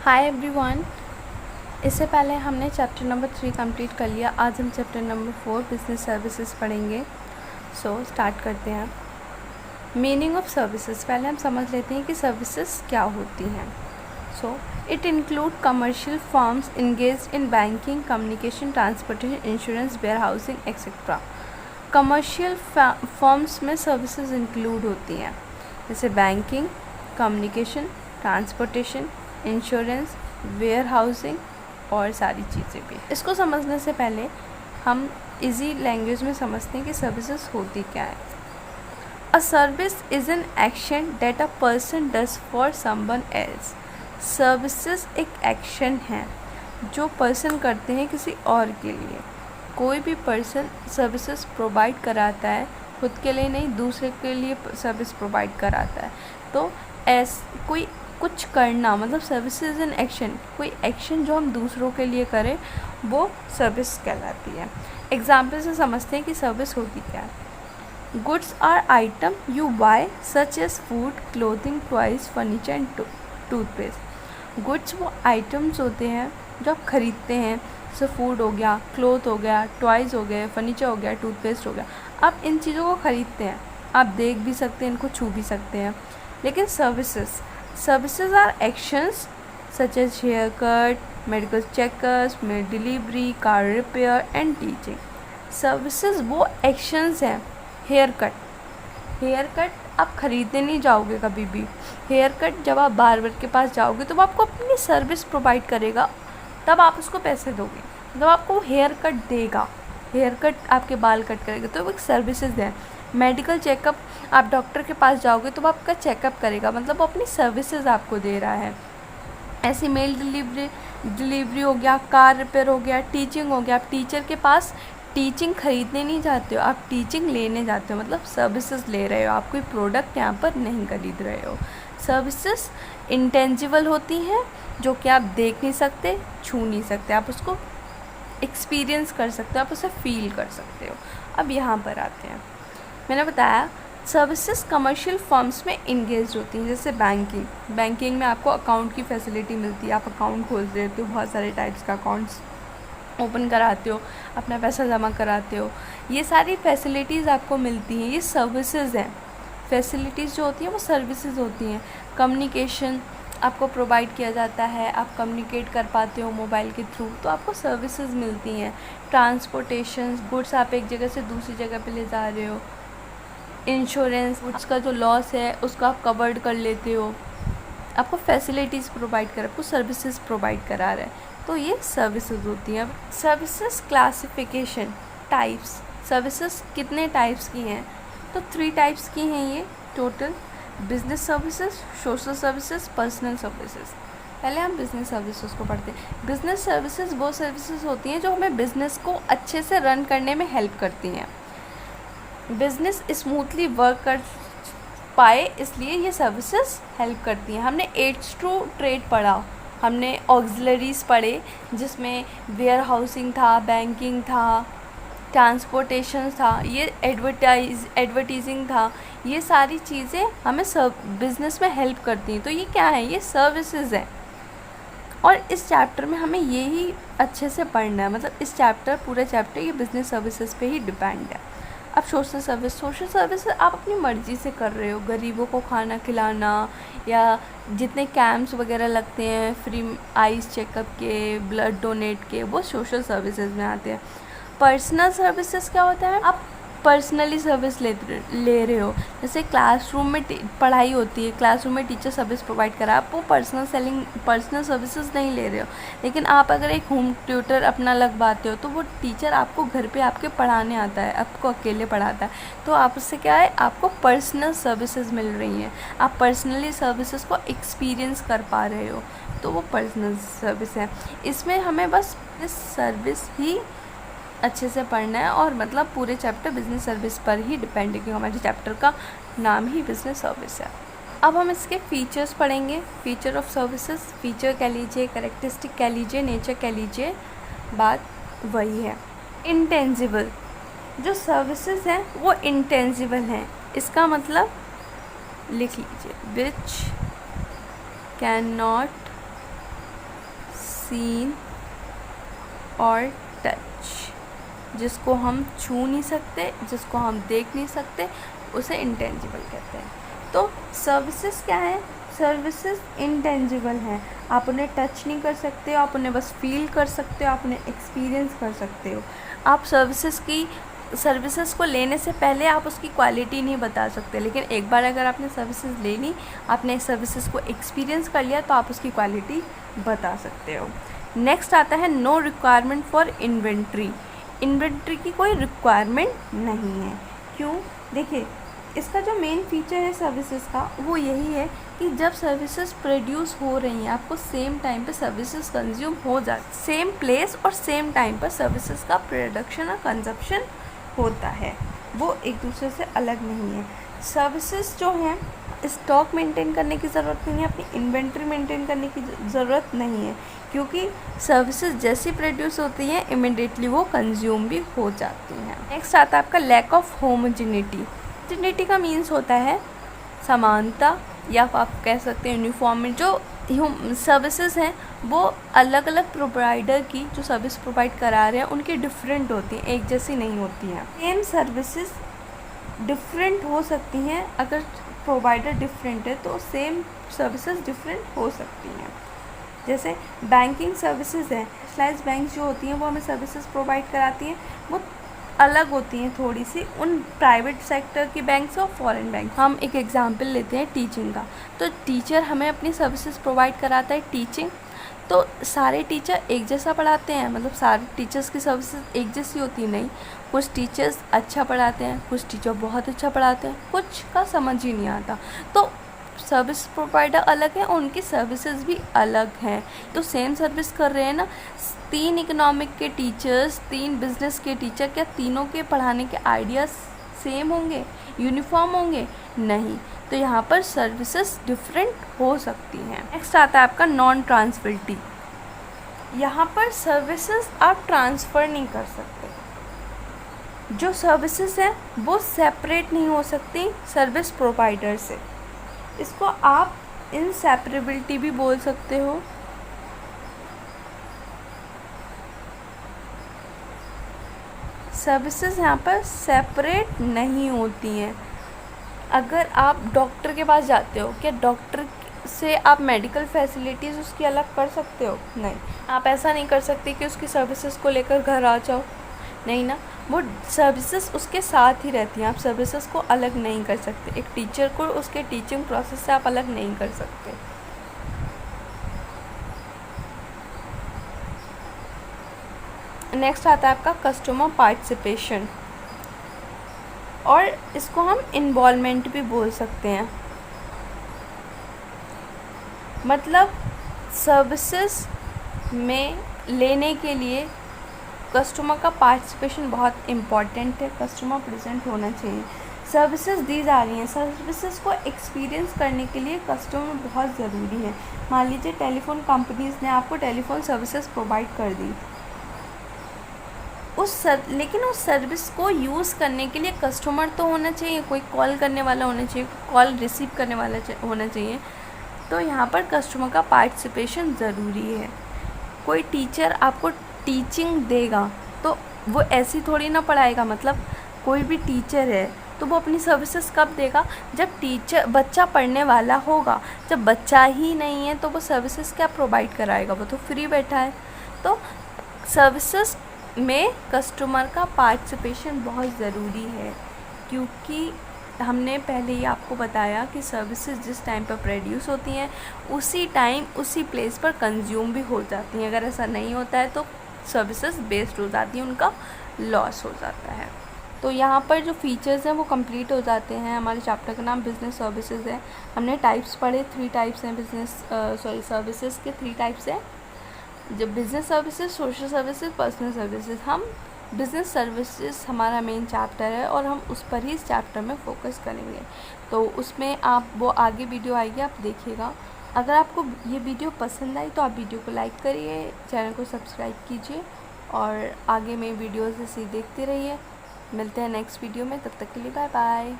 Hi everyone. इससे पहले हमने चैप्टर नंबर 3 कंप्लीट कर लिया। आज हम चैप्टर नंबर 4 बिजनेस सर्विसेज पढ़ेंगे। स्टार्ट करते हैं। मीनिंग ऑफ सर्विसेज, पहले हम समझ लेते हैं कि सर्विसेज क्या होती हैं। It include commercial firms engage in banking, communication, transportation, insurance, warehousing etcetera. Commercial firms में सर्विसेज इंक्लूड होती हैं जैसे banking, communication, transportation, insurance, warehousing और सारी चीज़ें भी। इसको समझने से पहले हम इजी लैंग्वेज में समझते हैं कि सर्विसेज होती क्या है। A service is an action that a person does for someone else. Services एक एक्शन है जो पर्सन करते हैं किसी और के लिए। कोई भी पर्सन सर्विसेज प्रोवाइड कराता है, खुद के लिए नहीं, दूसरे के लिए सर्विस प्रोवाइड कराता है। तो कोई कुछ करना मतलब सर्विसेज इन एक्शन, कोई एक्शन जो हम दूसरों के लिए करें वो सर्विस कहलाती है। एग्जाम्पल से समझते हैं कि सर्विस होती क्या है। Goods are item you buy such as food, clothing, toys, furniture and toothpaste. Goods वो आइटम्स होते हैं जो आप ख़रीदते हैं, जैसे फूड हो गया, क्लोथ हो गया, टॉयज़ हो गए, फर्नीचर हो गया, टूथपेस्ट हो गया। आप इन चीज़ों को ख़रीदते हैं, आप देख भी सकते हैं, इनको छू भी सकते हैं। लेकिन services are actions such as haircut, medical checkups, maid delivery, car repair and teaching. Services वो एक्शंस हैं। हेयर कट आप ख़रीदने नहीं जाओगे कभी भी। हेयर कट जब आप बार्बर के पास जाओगे तो वो आपको अपनी सर्विस प्रोवाइड करेगा, तब आप उसको पैसे दोगे, मतलब आपको हेयर कट देगा, हेयर कट आपके बाल कट करेगा, तो वो एक सर्विसेज है। मेडिकल चेकअप, आप डॉक्टर के पास जाओगे तो वो आपका चेकअप करेगा, मतलब वो अपनी सर्विसेज आपको दे रहा है। ऐसी मेल डिलीवरी हो गया, कार रिपेयर हो गया, टीचिंग हो गया। आप टीचर के पास टीचिंग खरीदने नहीं जाते हो, आप टीचिंग लेने जाते हो, मतलब सर्विसेज ले रहे हो, आप कोई प्रोडक्ट यहाँ पर नहीं खरीद रहे हो। सर्विसेज इंटेंजिबल होती हैं जो कि आप देख नहीं सकते, छू नहीं सकते, आप उसको एक्सपीरियंस कर सकते हो, आप उसे फील कर सकते हो। अब यहाँ पर आते हैं, मैंने बताया सर्विसेज कमर्शियल फर्म्स में इंगेज होती हैं, जैसे बैंकिंग में आपको अकाउंट की फैसिलिटी मिलती है, आप अकाउंट खोल देते हो, बहुत सारे टाइप्स का अकाउंट्स ओपन कराते हो, अपना पैसा जमा कराते हो, ये सारी फैसिलिटीज़ आपको मिलती हैं, ये सर्विसेज हैं। फैसिलिटीज़ जो होती हैं वो सर्विसेज होती हैं। कम्युनिकेशन आपको प्रोवाइड किया जाता है, आप कम्युनिकेट कर पाते हो मोबाइल के थ्रू, तो आपको सर्विसेज मिलती हैं। ट्रांसपोर्टेशन, गुड्स आप एक जगह से दूसरी जगह पे ले जा रहे हो। इंश्योरेंस, गुड्स का जो लॉस है उसको आप कवर्ड कर लेते हो, आपको फैसिलिटीज़ प्रोवाइड कर, आपको सर्विसेज प्रोवाइड करा रहा है, तो ये सर्विसेज होती हैं। सर्विसेज क्लासिफिकेशन टाइप्स, सर्विसेज कितने टाइप्स की हैं, तो 3 टाइप्स की हैं ये total. Business services, social services, personal services. पहले हम बिज़नेस सर्विसेज को पढ़ते हैं। बिज़नेस सर्विसेज वो सर्विसेज होती हैं जो हमें बिज़नेस को अच्छे से रन करने में हेल्प करती हैं, बिज़नेस स्मूथली वर्क कर पाए, इसलिए ये सर्विसेज हेल्प करती हैं। हमने एड्स टू ट्रेड पढ़ा, हमने ऑक्सिलरीज पढ़े जिसमें वेयर हाउसिंग था, बैंकिंग था, ट्रांसपोर्टेशन था, ये एडवर्टाइजिंग था, ये सारी चीज़ें हमें बिज़नेस में हेल्प करती हैं। तो ये क्या है, ये सर्विसेज हैं। और इस चैप्टर में हमें यही अच्छे से पढ़ना है, मतलब इस पूरा चैप्टर ये बिज़नेस सर्विसेज पे ही डिपेंड है। अब सोशल सर्विस आप अपनी मर्ज़ी से कर रहे हो, गरीबों को खाना खिलाना, या जितने कैंप्स वगैरह लगते हैं फ्री आइज़ चेकअप के, ब्लड डोनेट के, वो सोशल सर्विसेज में आते हैं। पर्सनल सर्विसेज क्या होता है, आप पर्सनली सर्विस ले रहे हो, जैसे क्लासरूम में पढ़ाई होती है, क्लासरूम में टीचर सर्विस प्रोवाइड करा, आप वो पर्सनल सर्विसेज नहीं ले रहे हो। लेकिन आप अगर एक होम ट्यूटर अपना लगवाते हो तो वो टीचर आपको घर पे आपके पढ़ाने आता है, आपको अकेले पढ़ाता है, तो आप उससे क्या है, आपको पर्सनल सर्विसेज मिल रही हैं, आप पर्सनली सर्विसेज को एक्सपीरियंस कर पा रहे हो, तो वो पर्सनल सर्विस है। इसमें हमें बस सर्विस ही अच्छे से पढ़ना है, और मतलब पूरे चैप्टर बिज़नेस सर्विस पर ही डिपेंड है, क्योंकि हमारे चैप्टर का नाम ही बिज़नेस सर्विस है। अब हम इसके फीचर्स पढ़ेंगे। फीचर ऑफ सर्विसेज, फीचर कह लीजिए, कैरेक्टरिस्टिक कह लीजिए, नेचर कह लीजिए, बात वही है। इंटेंजिबल, जो सर्विसेज हैं वो इंटेंजिबल हैं, इसका मतलब लिख लीजिए, विच कैन नॉट सीन और टच, जिसको हम छू नहीं सकते, जिसको हम देख नहीं सकते, उसे इंटेंजिबल कहते हैं। तो सर्विसेज क्या है? सर्विसेज इंटेंजिबल हैं, आप उन्हें टच नहीं कर सकते हो, आप उन्हें बस फील कर सकते हो, आप उन्हें एक्सपीरियंस कर सकते हो। आप सर्विसेज को लेने से पहले आप उसकी क्वालिटी नहीं बता सकते, लेकिन एक बार अगर आपने सर्विसेज ले ली, आपने सर्विसेज को एक्सपीरियंस कर लिया, तो आप उसकी क्वालिटी बता सकते हो। नेक्स्ट आता है no requirement for inventory. Inventory की कोई रिक्वायरमेंट नहीं है। क्यों? देखिए, इसका जो मेन फीचर है सर्विसेज का वो यही है कि जब सर्विसेज प्रोड्यूस हो रही हैं, आपको सेम टाइम पे सर्विसेज कंज्यूम हो जाती, सेम प्लेस और सेम टाइम पर सर्विसेज का प्रोडक्शन और कंजप्शन होता है, वो एक दूसरे से अलग नहीं है। सर्विसेज जो हैं, स्टॉक मेंटेन करने की ज़रूरत नहीं है, अपनी इन्वेंट्री मेंटेन करने की ज़रूरत नहीं है, क्योंकि सर्विसेज जैसी प्रोड्यूस होती हैं इमिडिएटली वो कंज्यूम भी हो जाती हैं। नेक्स्ट आता है आपका लैक ऑफ होमोजेनिटी। होमोजेनिटी का मीन्स होता है समानता, या आप कह सकते हैं यूनिफॉर्मिटी। जो सर्विसेज हैं वो अलग अलग प्रोवाइडर की जो सर्विस प्रोवाइड करा रहे हैं उनकी डिफरेंट होती हैं, एक जैसी नहीं होती हैं। सेम सर्विसेज डिफरेंट हो सकती हैं, अगर प्रोवाइडर डिफरेंट है तो सेम सर्विसेज डिफरेंट हो सकती हैं। जैसे बैंकिंग सर्विसेज हैं, स्लाइस बैंक जो होती हैं वो हमें सर्विसेज प्रोवाइड कराती हैं, वो अलग होती हैं थोड़ी सी उन प्राइवेट सेक्टर की बैंक से और फॉरेन बैंक। हम एक एग्जांपल लेते हैं टीचिंग का, तो टीचर हमें अपनी सर्विसेज प्रोवाइड कराता है टीचिंग, तो सारे टीचर एक जैसा पढ़ाते हैं, मतलब सारे टीचर्स की सर्विसेज एक जैसी होती नहीं। कुछ टीचर्स अच्छा पढ़ाते हैं, कुछ टीचर बहुत अच्छा पढ़ाते हैं, कुछ का समझ ही नहीं आता, तो सर्विस प्रोवाइडर अलग है और उनकी सर्विसेज भी अलग हैं। तो सेम सर्विस कर रहे हैं ना, 3 इकोनॉमिक के टीचर्स, 3 बिजनेस के टीचर, क्या तीनों के पढ़ाने के आइडियाज़ सेम होंगे, यूनिफॉर्म होंगे? नहीं। तो यहाँ पर सर्विसेज डिफरेंट हो सकती हैं। नेक्स्ट आता है आपका नॉन ट्रांसफिलिटी। यहाँ पर सर्विसेज आप ट्रांसफ़र नहीं कर सकते। जो सर्विसेज हैं वो सेपरेट नहीं हो सकती सर्विस प्रोवाइडर से, इसको आप इनसेपरेबिलिटी भी बोल सकते हो। सर्विसेज यहाँ पर सेपरेट नहीं होती हैं। अगर आप डॉक्टर के पास जाते हो, क्या डॉक्टर से आप मेडिकल फैसिलिटीज़ उसकी अलग कर सकते हो? नहीं। आप ऐसा नहीं कर सकते कि उसकी सर्विसेज को लेकर घर आ जाओ, नहीं ना, वो सर्विसेज उसके साथ ही रहती हैं, आप सर्विसेज को अलग नहीं कर सकते। एक टीचर को उसके टीचिंग प्रोसेस से आप अलग नहीं कर सकते। नेक्स्ट आता है आपका कस्टमर पार्टिसिपेशन, और इसको हम इन्वॉल्वमेंट भी बोल सकते हैं। मतलब सर्विसेज में लेने के लिए कस्टमर का पार्टिसिपेशन बहुत इम्पॉर्टेंट है, कस्टमर प्रेजेंट होना चाहिए। सर्विसेज दी जा रही हैं, सर्विसेज को एक्सपीरियंस करने के लिए कस्टमर बहुत ज़रूरी है। मान लीजिए टेलीफोन कंपनीज़ ने आपको टेलीफोन सर्विसेज प्रोवाइड कर दी, लेकिन उस सर्विस को यूज़ करने के लिए कस्टमर तो होना चाहिए, कोई कॉल करने वाला होना चाहिए, कॉल रिसीव करने वाला होना चाहिए। तो यहाँ पर कस्टमर का पार्टिसिपेशन ज़रूरी है। कोई टीचर आपको टीचिंग देगा तो वो ऐसी थोड़ी ना पढ़ाएगा, मतलब कोई भी टीचर है तो वो अपनी सर्विसेज कब देगा? जब बच्चा पढ़ने वाला होगा। जब बच्चा ही नहीं है तो वो सर्विसेज क्या प्रोवाइड कराएगा? वो तो फ्री बैठा है। तो सर्विसेज में कस्टमर का पार्टिसिपेशन बहुत ज़रूरी है, क्योंकि हमने पहले ही आपको बताया कि सर्विसेज जिस टाइम पर प्रोड्यूस होती हैं उसी टाइम उसी प्लेस पर कंज्यूम भी हो जाती हैं। अगर ऐसा नहीं होता है तो सर्विसेज वेस्ट हो जाती हैं, उनका लॉस हो जाता है। तो यहाँ पर जो फीचर्स हैं वो कंप्लीट हो जाते हैं। हमारे चैप्टर का नाम बिज़नेस सर्विसेज है। हमने टाइप्स पढ़े, 3 टाइप्स हैं सर्विसेज के 3 टाइप्स हैं, जो business services, social services, personal services. हम बिज़नेस सर्विसेज हमारा मेन चैप्टर है और हम उस पर ही इस चैप्टर में फ़ोकस करेंगे। तो उसमें आप वो आगे वीडियो आएगी, आप देखिएगा। अगर आपको ये वीडियो पसंद आई तो आप वीडियो को लाइक करिए, चैनल को सब्सक्राइब कीजिए और आगे में वीडियोज़ ऐसे देखते रहिए। मिलते हैं नेक्स्ट वीडियो में, तब तक के लिए बाय बाय।